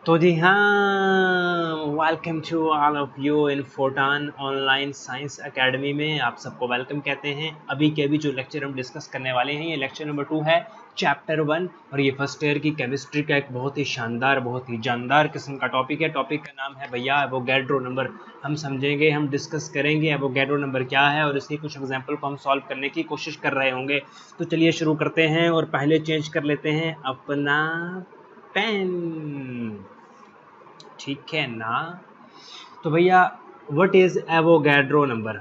तो जी हाँ, welcome to all of you in Photon online science academy में आप सबको वेलकम कहते हैं। अभी के अभी जो लेक्चर हम डिस्कस करने वाले हैं ये लेक्चर नंबर 2 है, चैप्टर 1, और ये फर्स्ट ईयर की केमिस्ट्री का एक बहुत ही शानदार, बहुत ही जानदार किस्म का टॉपिक है। टॉपिक का नाम है भैया एवोगैड्रो नंबर। हम समझेंगे, हम डिस्कस करेंगे एवोगैड्रो नंबर क्या है और इसकी कुछ एग्जाम्पल को हम सॉल्व करने की कोशिश कर रहे होंगे। तो चलिए शुरू करते हैं और पहले चेंज कर लेते हैं अपना पेन, ठीक है ना। तो भैया व्हाट इज एवोगैड्रो नंबर,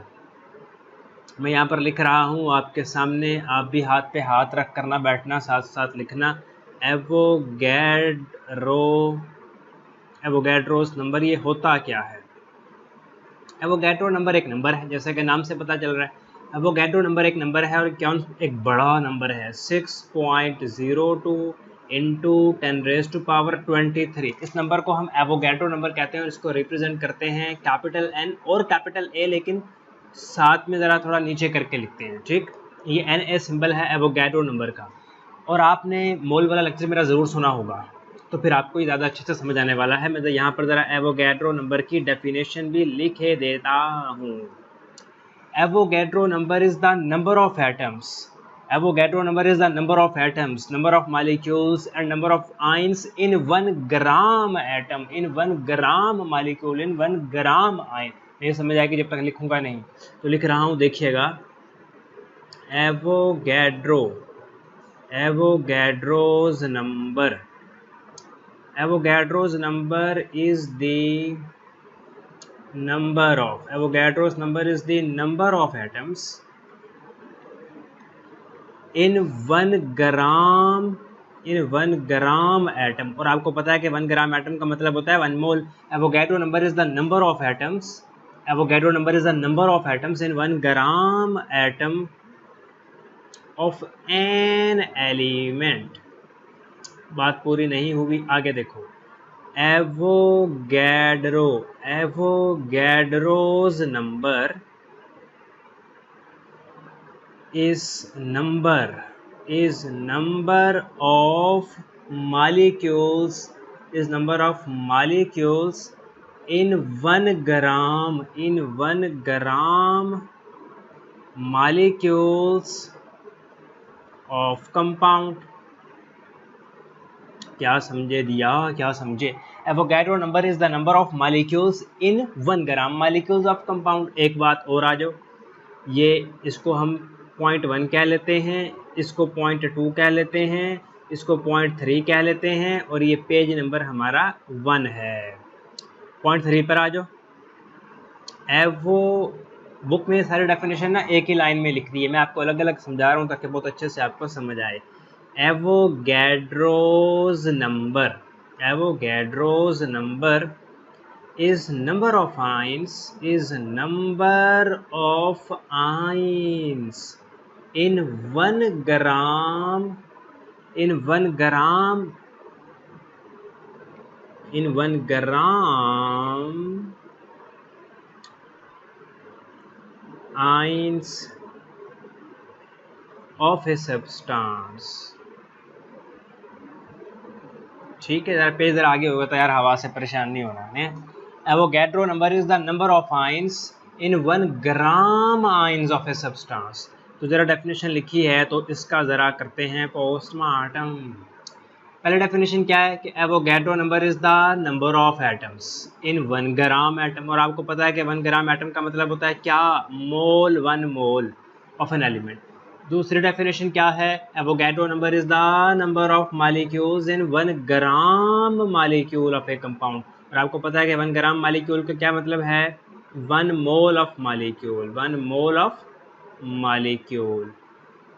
मैं यहाँ पर लिख रहा हूँ आपके सामने, आप भी हाथ पे हाथ रख करना बैठना, साथ साथ लिखना। एवोगैड्रोस नंबर ये होता क्या है। एवोगैड्रो नंबर एक नंबर है, जैसे कि नाम से पता चल रहा है। एवोगैड्रो नंबर एक नंबर है और क्या एक बड़ा नंबर है, 6.02 इंटू 10⁻23। इस नंबर को हम एवोगैड्रो नंबर कहते हैं और इसको रिप्रेजेंट करते हैं कैपिटल एन और कैपिटल ए, लेकिन साथ में ज़रा थोड़ा नीचे करके लिखते हैं, ठीक। ये एन ए सिंबल है एवोगैड्रो नंबर का। और आपने मोल वाला लेक्चर मेरा ज़रूर सुना होगा, तो फिर आपको ये ज़्यादा अच्छे से समझ आने वाला है। मैं तो यहाँ पर ज़रा एवोगैड्रो नंबर की डेफिनेशन भी लिखे देता हूँ। Avogadro number is the number of atoms, Avogadro number is the number of atoms, number of molecules and number of ions in 1 gram atom, in 1 gram molecule, in 1 gram ion. नहीं समझ आएगी जब तक लिखूंगा नहीं, तो लिख रहा हूँ, देखिएगा। Avogadro's number, Avogadro's number is the number of atoms in 1 gram atom। और आपको पता है कि 1 ग्राम एटम का मतलब होता है 1 mole. Avogadro number is the number of atoms, Avogadro number is the number of atoms in 1 gram atom of an element. बात पूरी नहीं हुई, आगे देखो। Avogadro's number is number of molecules in 1 gram molecules of compound। क्या समझे दिया, क्या समझे। Avogadro number is the number of molecules in 1 gram molecules of compound. एक बात और आ जाओ, ये इसको हम 0.1 कह लेते हैं, इसको 0.2 कह लेते हैं, इसको 0.3 कह लेते हैं, और ये पेज नंबर हमारा 1 है। 0.3 पर आ जाओ। एवो बुक में सारी डेफिनेशन ना एक ही लाइन में लिख दी है, मैं आपको अलग अलग समझा रहा हूँ ताकि बहुत अच्छे से आपको समझ आए। Avogadro's number is number of ions in 1 gram ions of a substance। ठीक है, जरा पेज जरा आगे होगा तो यार हवा से परेशान नहीं होना है। Avogadro number is the number of ions in 1 gram ions of a substance. तो जरा डेफिनेशन लिखी है तो इसका जरा करते हैं पोस्टमार्टम। पहले डेफिनेशन क्या है कि Avogadro number is the number of atoms in 1 gram atom. और आपको पता है कि 1 ग्राम एटम का मतलब होता है क्या, मोल, 1 मोल ऑफ एन एलिमेंट। दूसरी डेफिनेशन क्या है, Avogadro number is the number of molecules in 1 gram molecule of A compound. और आपको पता है कि 1 ग्राम मॉलिक्यूल का क्या मतलब है, 1 मोल ऑफ मॉलिक्यूल।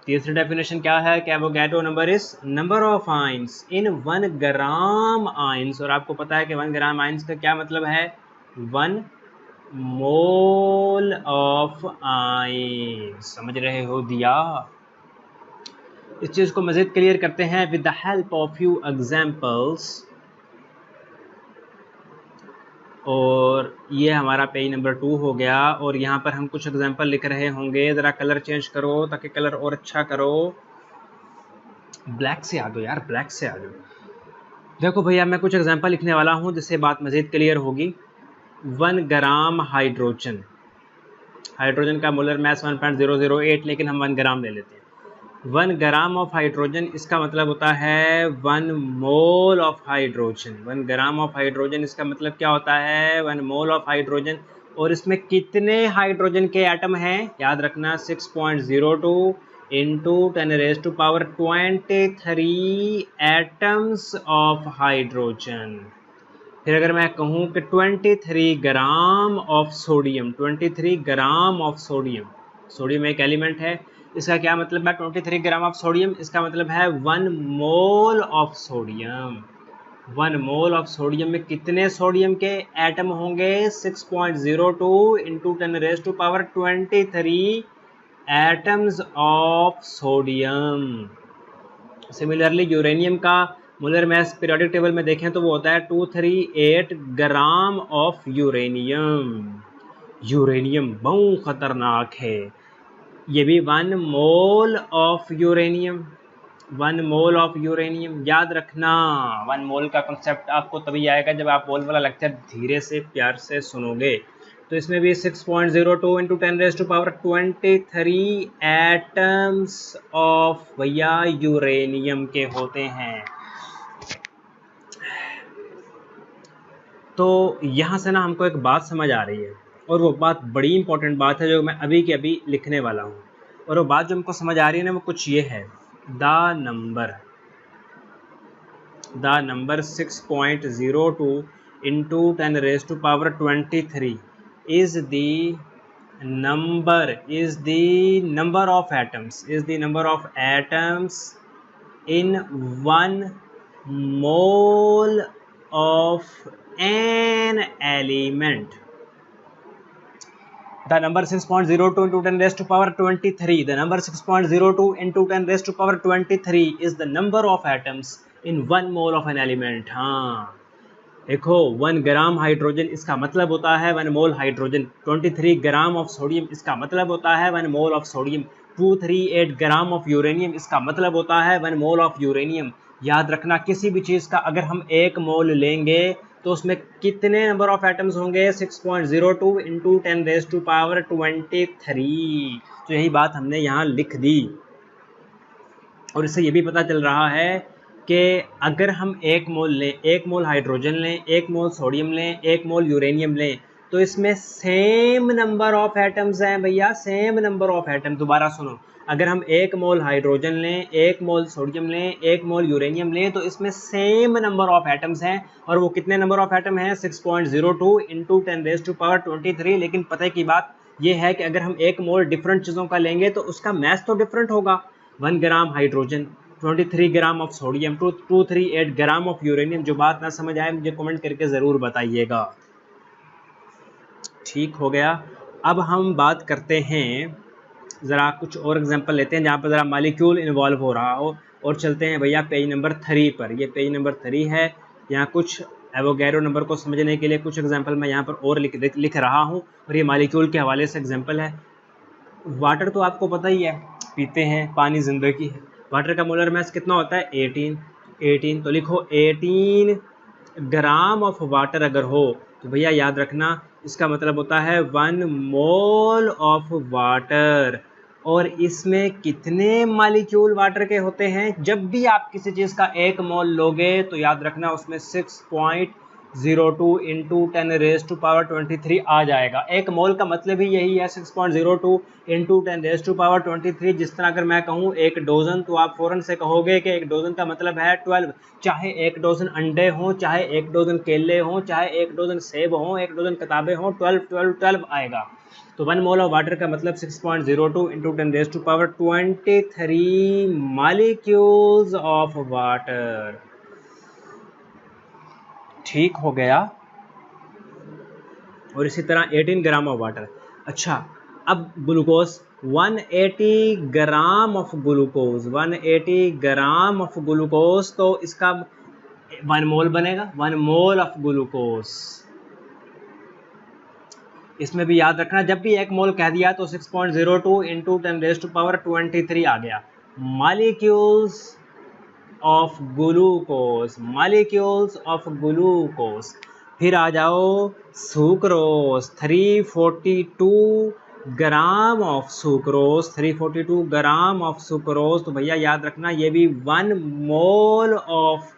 तीसरी डेफिनेशन क्या है कि Avogadro number is number of ions in 1 gram ions. और आपको पता है कि 1 ग्राम आयंस का क्या मतलब है, 1 मोल ऑफ आयंस। समझ रहे हो दिया। इस चीज को मजीद क्लियर करते हैं with the help of few examples. और ये हमारा पेज नंबर 2 हो गया, और यहाँ पर हम कुछ एग्जांपल लिख रहे होंगे। ज़रा कलर चेंज करो ताकि कलर और अच्छा करो। ब्लैक से आ दो यार, ब्लैक से आ दो। देखो भैया मैं कुछ एग्जांपल लिखने वाला हूँ जिससे बात मज़ीद क्लियर होगी। 1 ग्राम हाइड्रोजन, हाइड्रोजन का मोलर मास 1.008, लेकिन हम 1 ग्राम ले लेते हैं। 1 ग्राम ऑफ हाइड्रोजन, इसका मतलब होता है 1 mole of hydrogen. 1 gram of hydrogen इसका मतलब क्या होता है? 1 मोल ऑफ हाइड्रोजन। और इसमें कितने हाइड्रोजन के एटम हैं? याद रखना 6.02 इंटू 10⁻23 एटम्स ऑफ हाइड्रोजन। फिर अगर मैं कहूँ कि 23 gram of sodium, 23 gram of sodium, sodium एक एलिमेंट है, इसका क्या मतलब है? 23 ग्राम ऑफ सोडियम, इसका मतलब है 1 mole of sodium. 1 mole of sodium में कितने सोडियम के एटम होंगे? 6.02 into 10⁻23 atoms of sodium. Similarly uranium का मोलर मास पीरियोडिक टेबल में देखें तो वो होता है 238 ग्राम ऑफ यूरेनियम। यूरेनियम बहुत खतरनाक है। ये भी 1 mole of uranium, 1 mole of uranium. याद रखना 1 मोल का कंसेप्ट आपको तभी आएगा जब आप मोल वाला लेक्चर धीरे से प्यार से सुनोगे। तो इसमें भी 6.02 इंटू 10⁻23 एटम्स ऑफ भैया यूरेनियम के होते हैं। तो यहाँ से ना हमको एक बात समझ आ रही है, और वो बात बड़ी इंपॉर्टेंट बात है जो मैं अभी के अभी लिखने वाला हूँ। और वो बात जो हमको समझ आ रही है ना वो कुछ ये है, the number 6.02 into 10⁻23 is the number of atoms in 1 mole of an element. The number 6.02 into 10⁻23, the number 6.02 into 10⁻23 is the number of atoms in 1 mole of an element. हाँ देखो 1 ग्राम हाइड्रोजन इसका मतलब होता है 1 मोल hydrogen. 23 gram of sodium इसका मतलब होता है 1 mole of sodium. 238 gram of uranium इसका मतलब होता है 1 मोल ऑफ यूरेनियम। याद रखना किसी भी चीज़ का अगर हम 1 मोल लेंगे तो उसमें कितने नंबर ऑफ एटम्स होंगे? 6.02 इंटू 10⁻23। तो यही बात हमने यहाँ लिख दी। और इससे ये भी पता चल रहा है कि अगर हम 1 मोल लें, 1 मोल हाइड्रोजन लें, 1 मोल सोडियम लें, 1 मोल यूरेनियम लें, तो इसमें सेम नंबर ऑफ एटम्स हैं भैया, सेम नंबर ऑफ एटम। दोबारा सुनो, अगर हम 1 मोल हाइड्रोजन लें, 1 मोल सोडियम लें, 1 मोल यूरेनियम लें, तो इसमें सेम नंबर ऑफ एटम्स हैं। और वो कितने नंबर ऑफ एटम हैं? 6.02 इंटू 10⁻23। लेकिन पता की बात ये है कि अगर हम 1 मोल डिफरेंट चीज़ों का लेंगे तो उसका मैथ तो डिफरेंट होगा। 1 gram hydrogen, 23 gram of sodium, 238 gram of uranium. जो बात ना समझ आए मुझे कमेंट करके ज़रूर बताइएगा। ठीक हो गया। अब हम बात करते हैं, ज़रा कुछ और एग्जांपल लेते हैं जहाँ पर ज़रा मॉलिक्यूल इन्वॉल्व हो रहा हो। और चलते हैं भैया पेज नंबर 3 पर। ये पेज नंबर 3 है। यहाँ कुछ एवोगैड्रो नंबर को समझने के लिए कुछ एग्जांपल मैं यहाँ पर और लिख रहा हूँ, और ये मॉलिक्यूल के हवाले से एग्जांपल है। वाटर तो आपको पता ही है, पीते हैं, पानी ज़िंदगी है। वाटर का मोलर मास कितना होता है? 18। तो लिखो 18 ग्राम ऑफ वाटर अगर हो तो भैया याद रखना इसका मतलब होता है 1 मोल ऑफ वाटर। और इसमें कितने मॉलिक्यूल वाटर के होते हैं? जब भी आप किसी चीज़ का 1 मोल लोगे तो याद रखना उसमें 6.02 इंटू 10⁻23 आ जाएगा। 1 मोल का मतलब ही यही है, 6.02 इंटू 10⁻23। जिस तरह अगर मैं कहूँ 1 डोजन तो आप फ़ौरन से कहोगे कि 1 डोजन का मतलब है 12। चाहे 1 डोजन अंडे हों, चाहे 1 डोजन केले हों, चाहे 1 डोजन सेब हों, 1 डोजन किताबें हों, 12 आएगा। तो 1 मोल ऑफ वाटर का मतलब 6.02 इंटू 10⁻23 मॉलिक्यूल्स ऑफ वाटर। ठीक हो गया। और इसी तरह 18 ग्राम ऑफ वाटर। अच्छा, अब glucose 180 gram of glucose, 180 gram of glucose, तो इसका 1 मोल बनेगा, 1 मोल ऑफ ग्लूकोज। इसमें भी याद रखना जब भी 1 मोल कह दिया तो 6.02 इंटू 10⁻23 आ गया। Molecules of glucose, molecules of glucose. फिर आ जाओ sucrose, 342 gram of sucrose, 342 gram of sucrose. तो भैया याद रखना ये भी 1 मोल ऑफ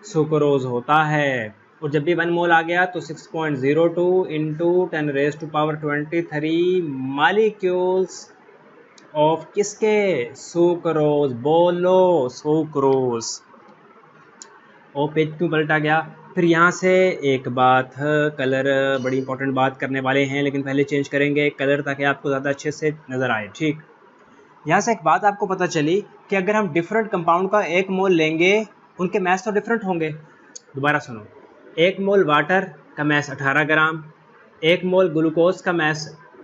सुक्रोज होता है। और जब भी 1 मोल आ गया तो 6.02 इंटू 10⁻23 मॉलिक्यूल्स ऑफ किसके, सुक्रोज। बोलो सुक्रोज। और पेज क्यों पलटा गया। फिर यहाँ से एक बात, कलर बड़ी इंपॉर्टेंट बात करने वाले हैं, लेकिन पहले चेंज करेंगे कलर ताकि आपको ज़्यादा अच्छे से नज़र आए। ठीक, यहाँ से एक बात आपको पता चली कि अगर हम डिफरेंट कंपाउंड का 1 मोल लेंगे उनके मैथ तो डिफरेंट होंगे। दोबारा सुनो, 1 मोल वाटर का मैथ 18 ग्राम, 1 मोल ग्लूकोज का मैथ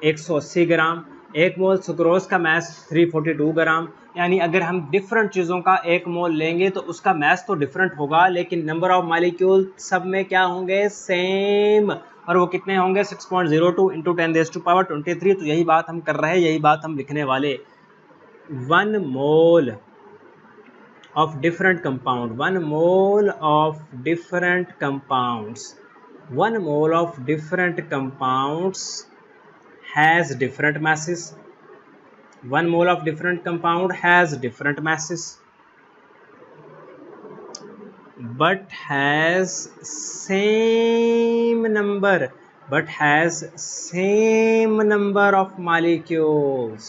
180 ग्राम, 1 मोल सुक्रोज का मैथ 342 ग्राम। यानी अगर हम डिफरेंट चीज़ों का 1 मोल लेंगे तो उसका मैथ तो डिफरेंट होगा, लेकिन नंबर ऑफ मॉलिक्यूल सब में क्या होंगे, सेम। और वो कितने होंगे, 6.02 इंटू 10⁻23। तो यही बात हम कर रहे हैं, यही बात हम लिखने वाले। 1 मोल of different compound, 1 mole of different compounds, 1 mole of different compounds has different masses, 1 mole of different compound has different masses but has same number of molecules,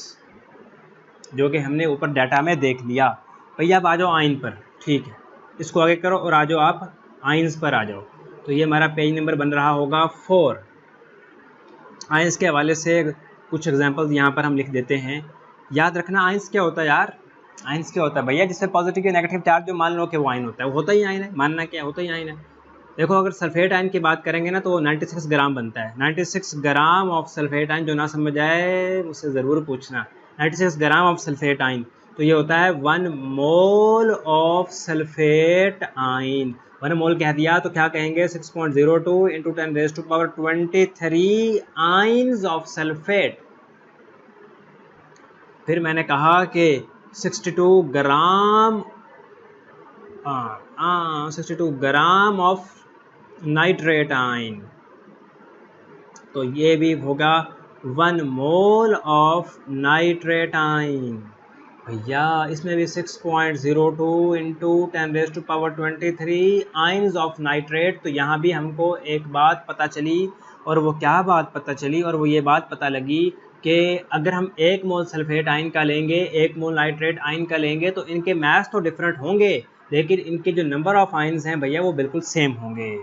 जो कि हमने ऊपर डाटा में देख लिया। भैया अब आ जाओ आइन पर। ठीक है, इसको आगे करो और आ जाओ आप आइंस पर आ जाओ। तो ये हमारा पेज नंबर बन रहा होगा 4। आइंस के हवाले से कुछ एग्जांपल्स यहाँ पर हम लिख देते हैं। याद रखना आइंस क्या होता है यार, आइंस क्या होता है भैया, जिससे पॉजिटिव या नेगेटिव चार्ज जो मान लो कि वो आइन होता है, वो होता ही आइन है। मानना क्या होता ही आइन है। देखो अगर सल्फेट आयन की बात करेंगे ना तो वो 96 ग्राम बनता है। 96 ग्राम ऑफ सल्फेट आयन, जो ना समझ आए मुझसे ज़रूर पूछना। 96 ग्राम ऑफ सल्फेट आयन, तो ये होता है 1 मोल ऑफ सल्फेट आयन। 1 मोल कह दिया तो क्या कहेंगे, 6.02 इंटू 10⁻23 आइन्स ऑफ सल्फेट। फिर मैंने कहा कि 62 ग्राम 62 ग्राम ऑफ नाइट्रेट आयन, तो ये भी होगा 1 मोल ऑफ नाइट्रेट आयन। भैया इसमें भी 6.02 इंटू 10⁻23 आइन्स ऑफ नाइट्रेट। तो यहाँ भी हमको एक बात पता चली, और वो क्या बात पता चली, और वो ये बात पता लगी कि अगर हम 1 मोल सल्फेट आयन का लेंगे, 1 मोल नाइट्रेट आयन का लेंगे, तो इनके मैथ्स तो डिफरेंट होंगे, लेकिन इनके जो नंबर ऑफ आइन्स हैं भैया वो बिल्कुल सेम होंगे।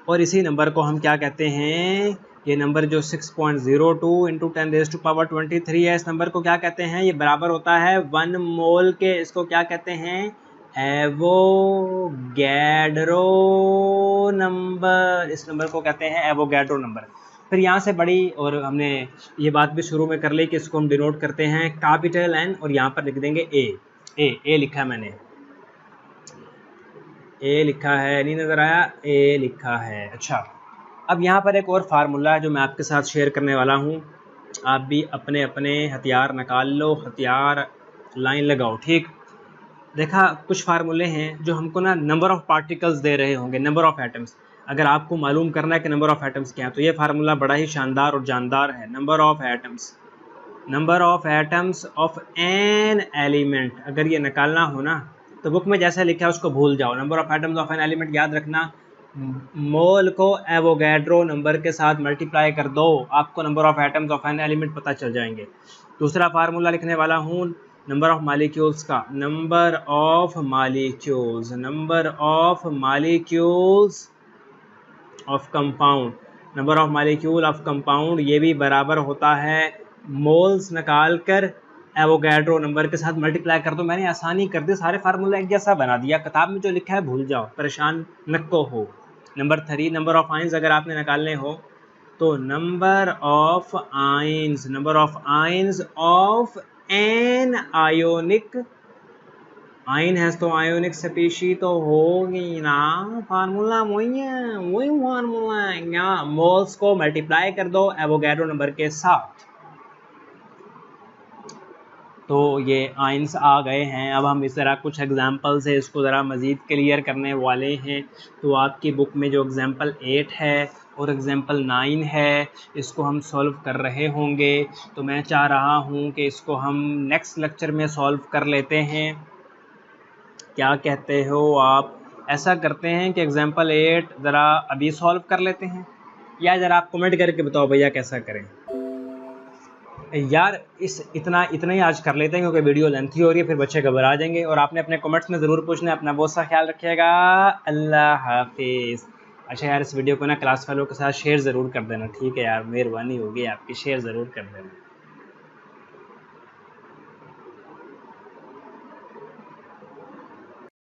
और इसी नंबर को हम क्या कहते हैं, ये नंबर जो 6.02 इंटू 10⁻23 है, इस नंबर को क्या कहते हैं, ये बराबर होता है 1 मोल के। इसको क्या कहते हैं, एवोगैड्रो नंबर। इस नंबर को कहते हैं एवोगैड्रो नंबर। फिर यहाँ से बड़ी, और हमने ये बात भी शुरू में कर ली कि इसको हम डिनोट करते हैं कैपिटल एन, और यहाँ पर लिख देंगे ए लिखा है मैंने, ए लिखा है, नहीं नज़र आया, ए लिखा है। अच्छा, अब यहाँ पर एक और फार्मूला है जो मैं आपके साथ शेयर करने वाला हूँ। आप भी अपने अपने हथियार निकाल लो, हथियार लाइन लगाओ। ठीक, देखा कुछ फार्मूले हैं जो हमको ना नंबर ऑफ पार्टिकल्स दे रहे होंगे, नंबर ऑफ एटम्स। अगर आपको मालूम करना है कि नंबर ऑफ एटम्स क्या है, तो ये फार्मूला बड़ा ही शानदार और जानदार है। Number of atoms of an element, अगर ये निकालना हो ना तो बुक में जैसा लिखा है उसको भूल जाओ। Number of atoms of an element याद रखना, मोल को एवोगैड्रो नंबर के साथ मल्टीप्लाई कर दो, आपको number of atoms of an element पता चल जाएंगे। दूसरा फार्मूला लिखने वाला हूँ नंबर ऑफ मॉलिक्यूल्स का, number of molecules of compound, number of molecule of compound, ये भी बराबर होता है मोल्स निकाल कर एवोगैड्रो नंबर के साथ मल्टीप्लाई कर दो। मैंने आसानी कर दी, सारे फार्मूला एक जैसा बना दिया। किताब में जो लिखा है भूल जाओ, परेशान नको हो। नंबर 3, नंबर ऑफ आइंस अगर आपने निकालने हो तो number of ions of an ionic, ion है तो आयोनिक स्पीशी तो होगी ना। फार्मूला वही फार्मूला है, यहाँ मोल्स को मल्टीप्लाई कर दो एवोगैड्रो नंबर के साथ। तो ये आइंस आ गए हैं। अब हम इस तरह कुछ एग्जांपल से इसको ज़रा मज़ीद क्लियर करने वाले हैं। तो आपकी बुक में जो एग्जांपल 8 है और एग्जांपल 9 है, इसको हम सॉल्व कर रहे होंगे। तो मैं चाह रहा हूँ कि इसको हम नेक्स्ट लेक्चर में सॉल्व कर लेते हैं। क्या कहते हो आप? ऐसा करते हैं कि एग्जांपल 8 ज़रा अभी सॉल्व कर लेते हैं, या ज़रा आप कमेंट करके बताओ भैया कैसा करें। यार इतना ही आज कर लेते हैं, क्योंकि वीडियो लेंथी हो रही है, फिर बच्चे घबरा जाएंगे। और आपने अपने कमेंट्स में ज़रूर पूछना है। अपना बहुत सा ख्याल रखिएगा। अल्लाह हाफिज़। अच्छा यार, इस वीडियो को ना क्लास वालों के साथ शेयर ज़रूर कर देना, ठीक है यार, मेहरबानी होगी आपकी, शेयर ज़रूर कर देना।